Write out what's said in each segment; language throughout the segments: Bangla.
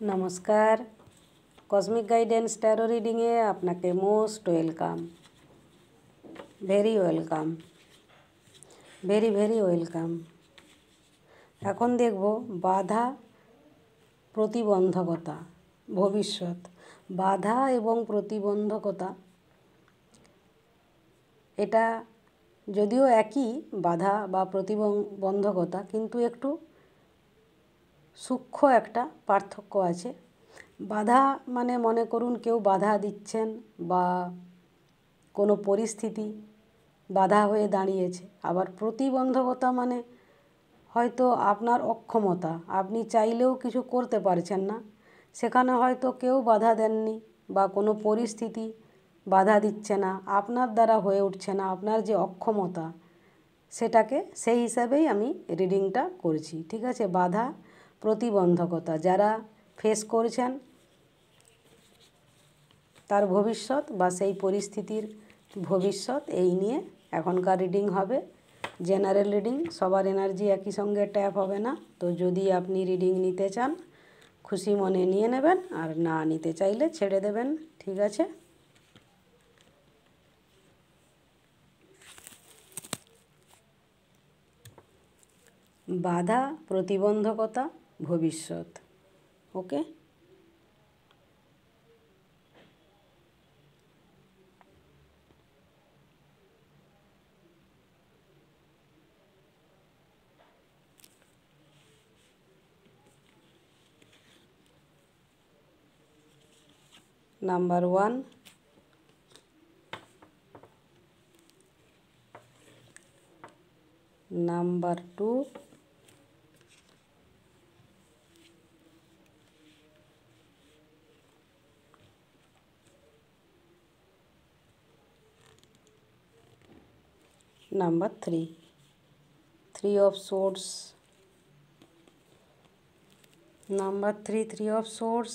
नमस्कार कस्मिक गाइडेंस टैरो रिडिंगे आपनाके most welcome very welcome very very welcome. एखन देखबो बाधा प्रतिबंधकता भविष्यत बाधा एवं प्रतिबंधकता এটা যদিও একই বাধা বা প্রতিবন্ধকতা কিন্তু একটু সূক্ষ্ম একটা পার্থক্য আছে। বাধা মানে মনে করুন কেউ বাধা দিচ্ছেন বা কোনো পরিস্থিতি বাধা হয়ে দাঁড়িয়েছে, আবার প্রতিবন্ধকতা মানে হয়তো আপনার অক্ষমতা, আপনি চাইলেও কিছু করতে পারছেন না, সেখানে হয়তো কেউ বাধা দেননি বা কোনো পরিস্থিতি বাধা দিচ্ছে না, আপনার দ্বারা হয়ে উঠছে না, আপনার যে অক্ষমতা সেটাকে সেই হিসাবেই আমি রিডিংটা করছি। ঠিক আছে, বাধা প্রতিবন্ধকতা যারা ফেস করছেন তার ভবিষ্যৎ বা সেই পরিস্থিতির ভবিষ্যৎ এই নিয়ে এখনকার রিডিং হবে। জেনারেল রিডিং, সবার এনার্জি একই সঙ্গে ট্যাপ হবে না, তো যদি আপনি রিডিং নিতে চান খুশি মনে নিয়ে নেবেন, আর না নিতে চাইলে ছেড়ে দেবেন। ঠিক আছে, বাধা প্রতিবন্ধকতা ভবিষ্যৎ। Okay, number 1, number 2, number 3, 3 of swords, number 3, 3 of swords,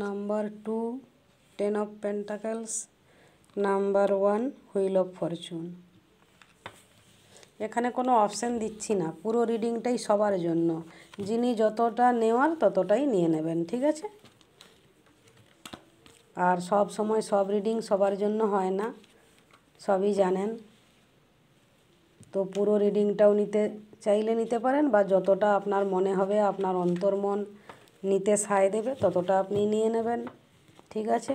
number 2, 10 of pentacles, number 1, wheel of fortune. এখানে কোনো অপশান দিচ্ছি না, পুরো রিডিংটাই সবার জন্য, যিনি যতটা নেওয়ার ততটাই নিয়ে নেবেন। ঠিক আছে, আর সব সময় সব রিডিং সবার জন্য হয় না, সবই জানেন, তো পুরো রিডিংটাও নিতে চাইলে নিতে পারেন, বা যতটা আপনার মনে হবে আপনার অন্তর্মন নিতে সায় দেবে ততটা আপনি নিয়ে নেবেন। ঠিক আছে,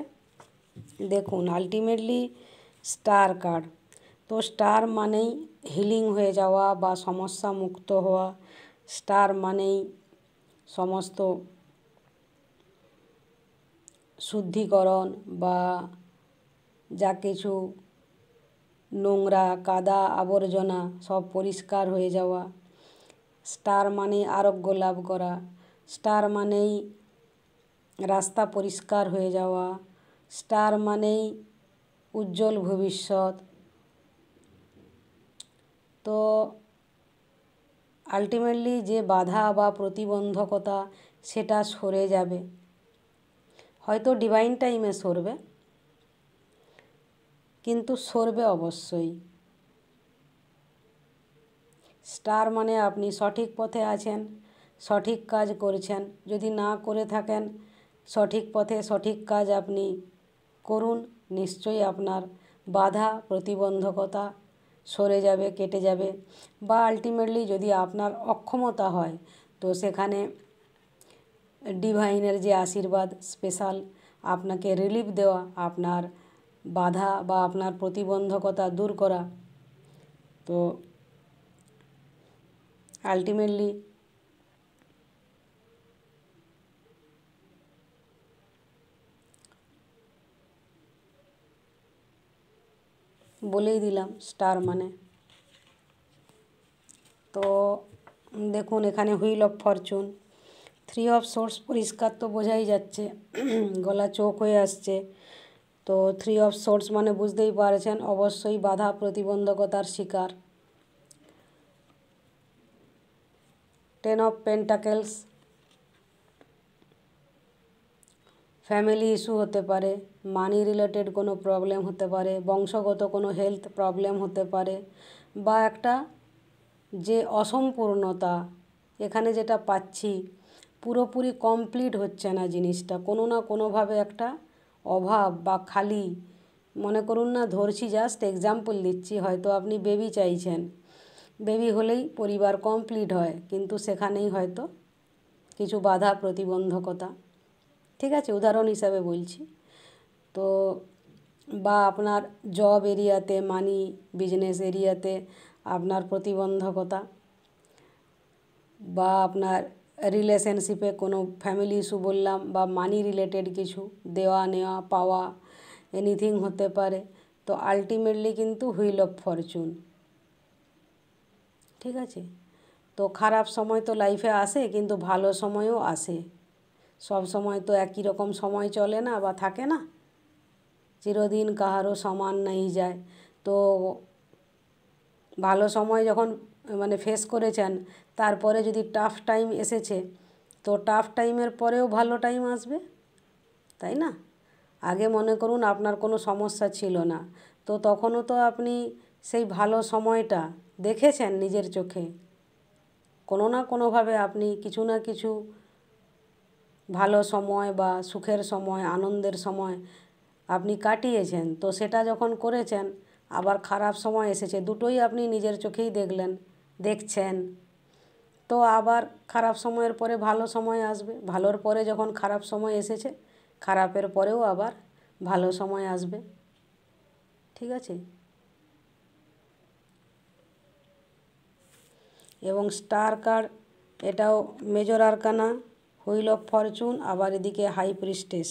দেখুন আলটিমেটলি স্টার কার্ড, তো স্টার মানেই হিলিং হয়ে যাওয়া বা সমস্যা মুক্ত হওয়া, স্টার মানেই সমস্ত শুদ্ধিকরণ বা যা কিছু নোংরা কাদা আবর্জনা সব পরিষ্কার হয়ে যাওয়া, স্টার মানে আরোগ্য লাভ করা, স্টার মানেই রাস্তা পরিষ্কার হয়ে যাওয়া, স্টার মানেই উজ্জ্বল ভবিষ্যৎ। তো আলটিমেটলি যে বাধা বা প্রতিবন্ধকতা সেটা সরে যাবে, হয়তো ডিভাইন টাইমে সরবে, কিন্তু সরবে অবশ্যই। স্টার মানে আপনি সঠিক পথে আছেন, সঠিক কাজ করছেন, যদি না করে থাকেন সঠিক পথে সঠিক কাজ আপনি করুন, নিশ্চয়ই আপনার বাধা প্রতিবন্ধকতা সরে যাবে, কেটে যাবে। বা আলটিমেটলি যদি আপনার অক্ষমতা হয় তো সেখানে ডিভাইনের যে আশীর্বাদ স্পেশাল আপনাকে রিলিফ দেওয়া, আপনার বাধা বা আপনার প্রতিবন্ধকতা দূর করা, তো আলটিমেটলি বলেই দিলাম স্টার মানে। তো দেখুন এখানে wheel of Fortune, 3 of swords পরিষ্কার তো বোঝাই যাচ্ছে, গলা চোখ হয়ে আসছে, তো 3 অফ সোর্স মানে বুঝতেই পারছেন অবশ্যই বাধা প্রতিবন্ধকতার শিকার। 10 অফ পেন্টাকেলস, ফ্যামিলি ইস্যু হতে পারে, মানি রিলেটেড কোনো প্রবলেম হতে পারে, বংশগত কোনো হেলথ প্রবলেম হতে পারে, বা একটা যে অসম্পূর্ণতা এখানে যেটা পাচ্ছি পুরোপুরি কমপ্লিট হচ্ছে না জিনিসটা, কোনো না কোনোভাবে একটা অভাব বা খালি, মনে করুন না, ধরছি, জাস্ট এক্সাম্পল দিচ্ছি, হয়তো আপনি বেবি চাইছেন, বেবি হলেই পরিবার কমপ্লিট হয়, কিন্তু সেখানেই হয়তো কিছু বাধা প্রতিবন্ধকতা, ঠিক আছে, উদাহরণ হিসাবে বলছি। তো বা আপনার জব এরিয়াতে, মানি বিজনেস এরিয়াতে আপনার প্রতিবন্ধকতা, বা আপনার রিলেশনশিপে কোনো ফ্যামিলি ইস্যু বললাম, বা মানি রিলেটেড কিছু দেওয়া নেওয়া পাওয়া, এনিথিং হতে পারে। তো আলটিমেটলি কিন্তু হুইল অফ ফরচুন, ঠিক আছে। তো খারাপ সময় তো লাইফে আসে, কিন্তু ভালো সময়ও আসে। সব সময় তো একই রকম সময় চলে না বা থাকে না, চিরদিন কাহারও সমান নাই যায়। তো ভালো সময় যখন মানে ফেস করেছেন, তারপরে যদি টাফ টাইম এসেছে, তো টাফ টাইমের পরেও ভালো টাইম আসবে, তাই না? আগে মনে করুন আপনার কোনো সমস্যা ছিল না, তো তখনও তো আপনি সেই ভালো সময়টা দেখেছেন নিজের চোখে, কোনো না কোনোভাবে আপনি কিছু না কিছু ভালো সময় বা সুখের সময়, আনন্দের সময় আপনি কাটিয়েছেন। তো সেটা যখন করেছেন, আবার খারাপ সময় এসেছে, দুটোই আপনি নিজের চোখেই দেখলেন, দেখছেন। তো আবার খারাপ সময়ের পরে ভালো সময় আসবে, ভালোর পরে যখন খারাপ সময় এসেছে, খারাপের পরেও আবার ভালো সময় আসবে, ঠিক আছে। এবং স্টার কার্ড, এটাও major arcana, wheel of Fortune, আবার এদিকে হাই প্রিস্টেস।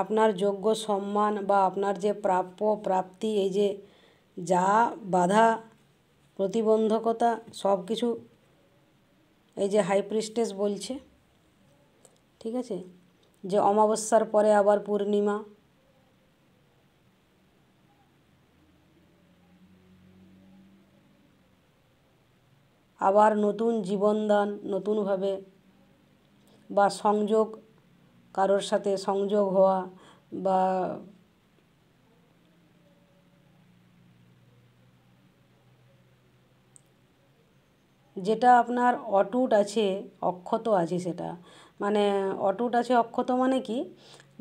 আপনার যোগ্য সম্মান বা আপনার যে প্রাপ্য প্রাপ্তি, এই যে যা বাধা প্রতিবন্ধকতা সব কিছু এই যে হাই প্রিস্টেস বলছে, ঠিক আছে। যে অমাবস্যার পরে আবার পূর্ণিমা, আবার নতুন জীবনদান, নতুনভাবে বা সংযোগ, কারোর সাথে সংযোগ হওয়া, বা যেটা আপনার অটুট আছে, অক্ষত আছে সেটা, মানে অটুট আছে অক্ষত মানে কি,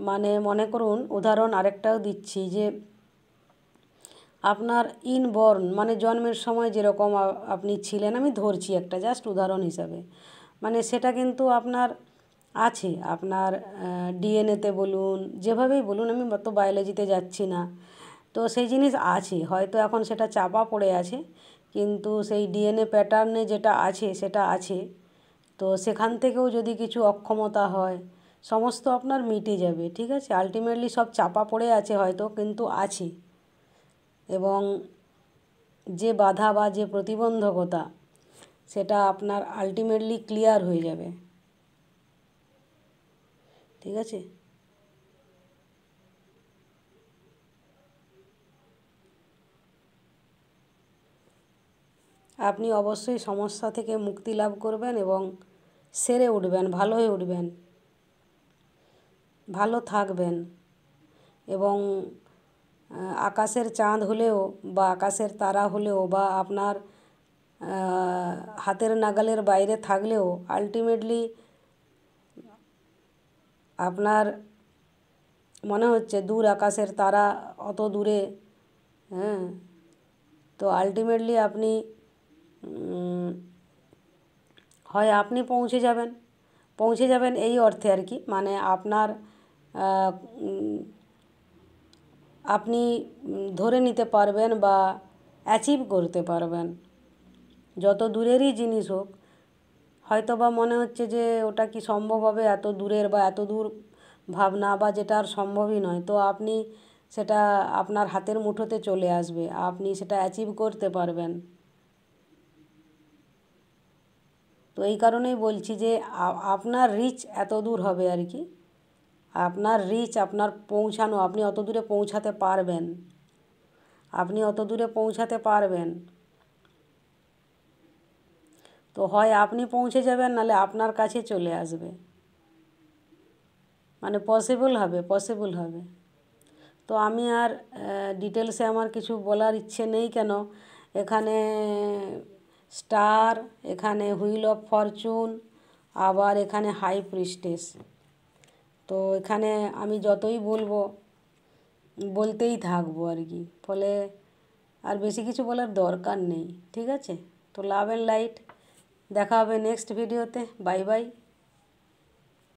মানে মনে করুন, উদাহরণ আরেকটাও দিচ্ছি, যে আপনার ইনবর্ন মানে জন্মের সময় যেরকম আপনি ছিলেন, আমি ধরছি একটা জাস্ট উদাহরণ হিসাবে, মানে সেটা কিন্তু আপনার আছে, আপনার ডিএনএতে বলুন, যেভাবেই বলুন, আমি তো বায়োলজিতে যাচ্ছি না। তো সেই জিনিস আছে, হয়তো এখন সেটা চাপা পড়ে আছে, কিন্তু সেই ডিএনএ প্যাটার্নে যেটা আছে সেটা আছে। তো সেখান থেকেও যদি কিছু অক্ষমতা হয়, সমস্ত আপনার মিটে যাবে, ঠিক আছে। আলটিমেটলি সব চাপা পড়ে আছে হয়তো, কিন্তু আছে। এবং যে বাধা বা যে প্রতিবন্ধকতা, সেটা আপনার আলটিমেটলি ক্লিয়ার হয়ে যাবে, ঠিক আছে। আপনি অবশ্যই সমস্যা থেকে মুক্তি লাভ করবেন এবং সেরে উঠবেন, ভালো হয়ে উঠবেন, ভালো থাকবেন। এবং আকাশের চাঁদ হলেও বা আকাশের তারা হলেও বা আপনার হাতের নাগালের বাইরে থাকলেও আলটিমেটলি আপনার মনে হচ্ছে দূর আকাশের তারা অত দূরে, হ্যাঁ, তো আলটিমেটলি আপনি হয় আপনি পৌঁছে যাবেন এই অর্থে আর কি, মানে আপনার আপনি ধরে নিতে পারবেন বা অ্যাচিভ করতে পারবেন, যত দূরেরই জিনিস হোক। হয়তো বা মনে হচ্ছে যে ওটা কি সম্ভব হবে, এত দূরের বা এত দূর ভাবনা, বা যেটা আর সম্ভবই নয়, তো আপনি সেটা আপনার হাতের মুঠোতে চলে আসবে, আপনি সেটা অ্যাচিভ করতে পারবেন। তো এই কারণেই বলছি যে আপনার রিচ এত দূর হবে আর কি, আপনার রিচ, আপনার পৌঁছানো, আপনি অত দূরে পৌঁছাতে পারবেন, আপনি অত দূরে পৌঁছাতে পারবেন। তো হয় আপনি পৌঁছে যাবেন, নাহলে আপনার কাছে চলে আসবে, মানে পসিবল হবে। তো আমি আর ডিটেলসে আমার কিছু বলার ইচ্ছে নেই, কেন এখানে স্টার, এখানে হুইল অফ ফরচুন, আবার এখানে হাই প্রিস্টেস। তো এখানে আমি যতই বলবো বলতেই থাকবো আর কি, ফলে আর বেশি কিছু বলার দরকার নেই। ঠিক আছে, তো লাভ অ্যান্ড লাইট, দেখা হবে নেক্সট ভিডিওতে। Bye bye.